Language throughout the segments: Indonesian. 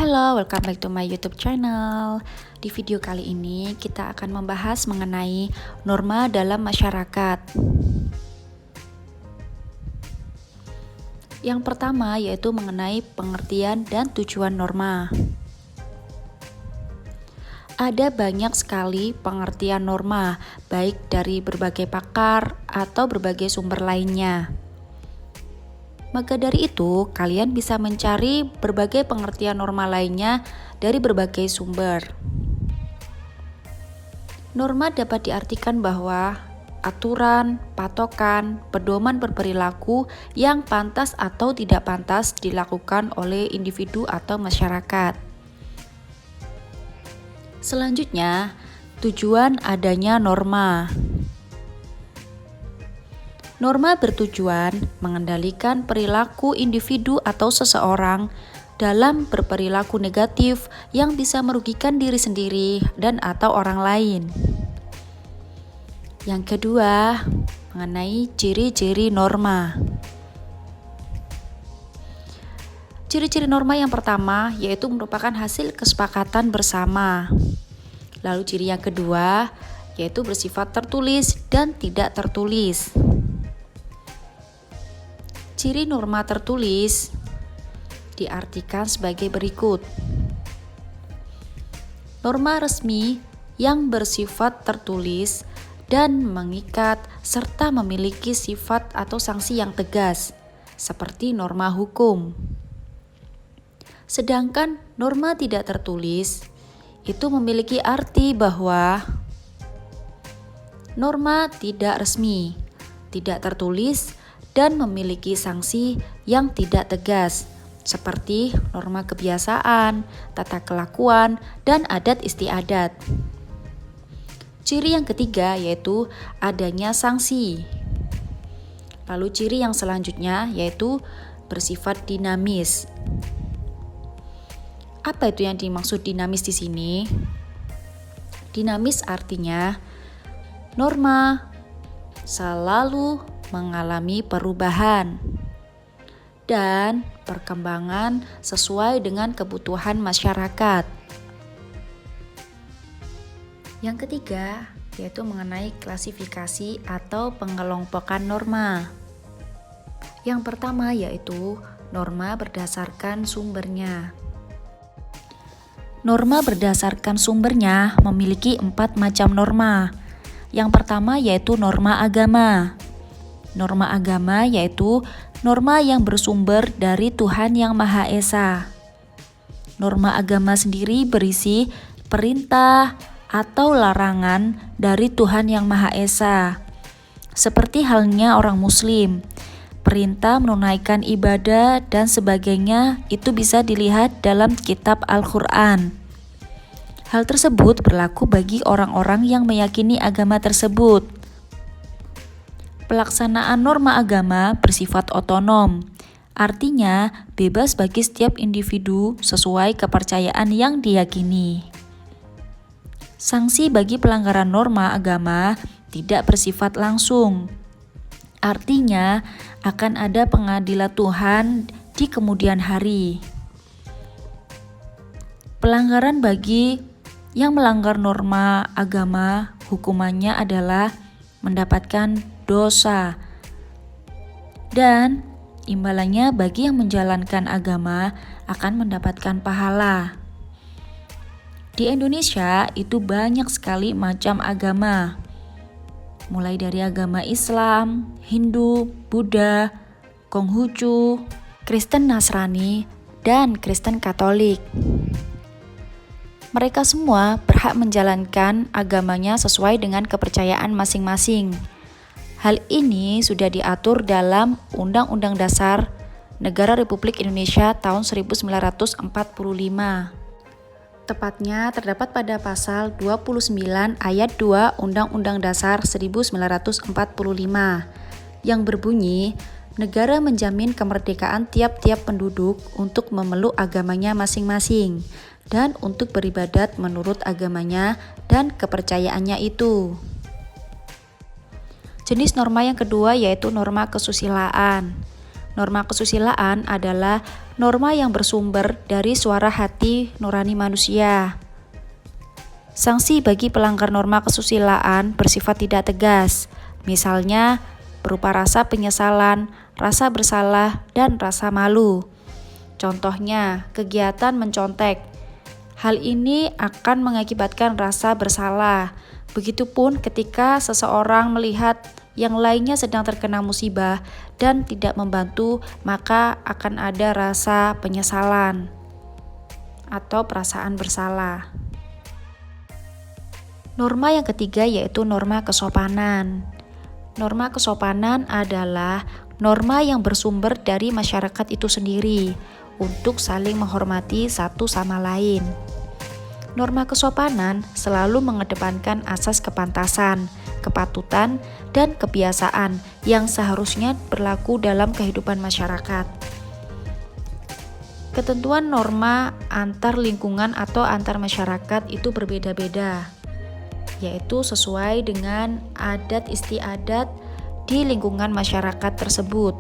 Halo, welcome back to my YouTube channel. Di video kali ini kita akan membahas mengenai norma dalam masyarakat. Yang pertama yaitu mengenai pengertian dan tujuan norma. Ada banyak sekali pengertian norma, baik dari berbagai pakar atau berbagai sumber lainnya. Maka dari itu, kalian bisa mencari berbagai pengertian norma lainnya dari berbagai sumber. Norma dapat diartikan bahwa aturan, patokan, pedoman berperilaku yang pantas atau tidak pantas dilakukan oleh individu atau masyarakat. Selanjutnya, tujuan adanya norma. Norma bertujuan mengendalikan perilaku individu atau seseorang dalam berperilaku negatif yang bisa merugikan diri sendiri dan atau orang lain. Yang kedua, mengenai ciri-ciri norma. Ciri-ciri norma yang pertama yaitu merupakan hasil kesepakatan bersama. Lalu ciri yang kedua yaitu bersifat tertulis dan tidak tertulis. Ciri norma tertulis diartikan sebagai berikut. Norma resmi yang bersifat tertulis dan mengikat serta memiliki sifat atau sanksi yang tegas, seperti norma hukum. Sedangkan norma tidak tertulis itu memiliki arti bahwa norma tidak resmi, tidak tertulis, dan memiliki sanksi yang tidak tegas, seperti norma kebiasaan, tata kelakuan, dan adat istiadat. Ciri yang ketiga yaitu adanya sanksi. Lalu ciri yang selanjutnya yaitu bersifat dinamis. Apa itu yang dimaksud dinamis di sini? Dinamis artinya norma selalu mengalami perubahan dan perkembangan sesuai dengan kebutuhan masyarakat. Yang ketiga, yaitu mengenai klasifikasi atau pengelompokan norma. Yang pertama yaitu norma berdasarkan sumbernya. Norma berdasarkan sumbernya memiliki 4 macam norma. Yang pertama yaitu norma agama. Norma agama yaitu norma yang bersumber dari Tuhan Yang Maha Esa. Norma agama sendiri berisi perintah atau larangan dari Tuhan Yang Maha Esa. Seperti halnya orang Muslim, perintah menunaikan ibadah dan sebagainya itu bisa dilihat dalam kitab Al-Quran. Hal tersebut berlaku bagi orang-orang yang meyakini agama tersebut. Pelaksanaan norma agama bersifat otonom, artinya bebas bagi setiap individu sesuai kepercayaan yang diyakini. Sanksi bagi pelanggaran norma agama tidak bersifat langsung, artinya akan ada pengadilan Tuhan di kemudian hari. Pelanggaran bagi yang melanggar norma agama hukumannya adalah mendapatkan dosa, dan imbalannya bagi yang menjalankan agama akan mendapatkan pahala. Di Indonesia itu banyak sekali macam agama, mulai dari agama Islam, Hindu, Buddha, Konghucu, Kristen Nasrani, dan Kristen Katolik. Mereka semua berhak menjalankan agamanya sesuai dengan kepercayaan masing-masing. Hal ini sudah diatur dalam Undang-Undang Dasar Negara Republik Indonesia tahun 1945. Tepatnya terdapat pada pasal 29 ayat 2 Undang-Undang Dasar 1945 yang berbunyi, negara menjamin kemerdekaan tiap-tiap penduduk untuk memeluk agamanya masing-masing dan untuk beribadat menurut agamanya dan kepercayaannya itu. Jenis norma yang kedua yaitu norma kesusilaan. Norma kesusilaan adalah norma yang bersumber dari suara hati nurani manusia. Sanksi bagi pelanggar norma kesusilaan bersifat tidak tegas, misalnya berupa rasa penyesalan, rasa bersalah, dan rasa malu. Contohnya, kegiatan mencontek. Hal ini akan mengakibatkan rasa bersalah. Begitupun ketika seseorang melihat yang lainnya sedang terkena musibah dan tidak membantu, maka akan ada rasa penyesalan atau perasaan bersalah. Norma yang ketiga yaitu norma kesopanan. Norma kesopanan adalah norma yang bersumber dari masyarakat itu sendiri untuk saling menghormati satu sama lain. Norma kesopanan selalu mengedepankan asas kepantasan, kepatutan, dan kebiasaan yang seharusnya berlaku dalam kehidupan masyarakat. Ketentuan norma antar lingkungan atau antar masyarakat itu berbeda-beda, yaitu sesuai dengan adat istiadat di lingkungan masyarakat tersebut.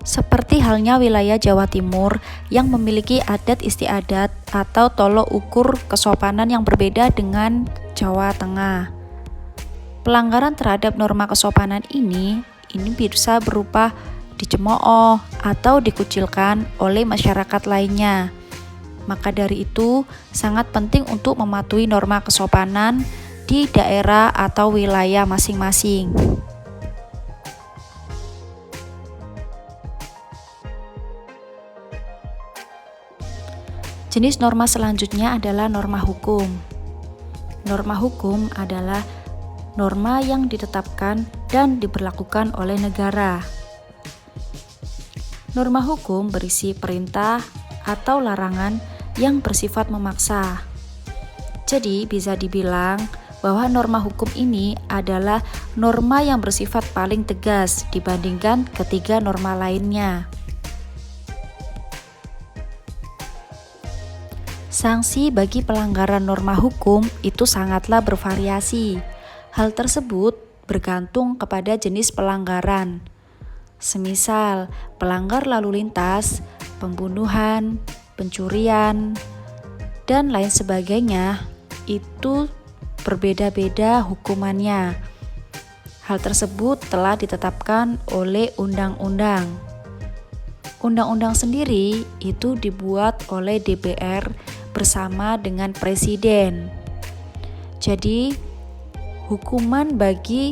Seperti halnya wilayah Jawa Timur yang memiliki adat istiadat atau tolok ukur kesopanan yang berbeda dengan Jawa Tengah. Pelanggaran terhadap norma kesopanan ini bisa berupa dicemooh atau dikucilkan oleh masyarakat lainnya. Maka dari itu, sangat penting untuk mematuhi norma kesopanan di daerah atau wilayah masing-masing. Jenis norma selanjutnya adalah norma hukum. Norma hukum adalah norma yang ditetapkan dan diberlakukan oleh negara. Norma hukum berisi perintah atau larangan yang bersifat memaksa. Jadi bisa dibilang bahwa norma hukum ini adalah norma yang bersifat paling tegas dibandingkan ketiga norma lainnya. Sanksi bagi pelanggaran norma hukum itu sangatlah bervariasi. Hal tersebut bergantung kepada jenis pelanggaran. Semisal pelanggar lalu lintas, pembunuhan, pencurian, dan lain sebagainya, itu berbeda-beda hukumannya. Hal tersebut telah ditetapkan oleh undang-undang. Undang-undang sendiri itu dibuat oleh DPR bersama dengan Presiden. Jadi, hukuman bagi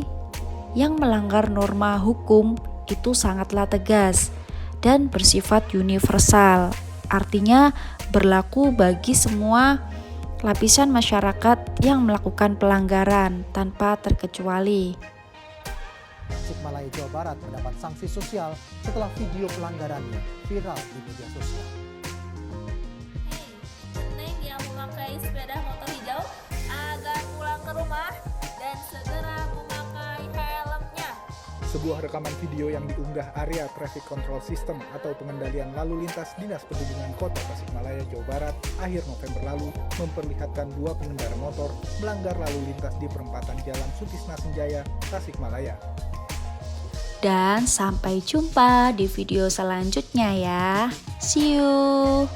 yang melanggar norma hukum itu sangatlah tegas dan bersifat universal. Artinya berlaku bagi semua lapisan masyarakat yang melakukan pelanggaran tanpa terkecuali. Tasikmalaya, Jawa Barat mendapat sanksi sosial setelah video pelanggarannya viral di media sosial. Neng yang memakai sepeda motor hijau agar pulang ke rumah dan segera memakai helmnya. Sebuah rekaman video yang diunggah area Traffic Control System atau pengendalian lalu lintas Dinas Perhubungan Kota Tasikmalaya, Jawa Barat akhir November lalu memperlihatkan dua pengendara motor melanggar lalu lintas di perempatan Jalan Sutisna Senjaya, Tasikmalaya. Dan sampai jumpa di video selanjutnya ya. See you.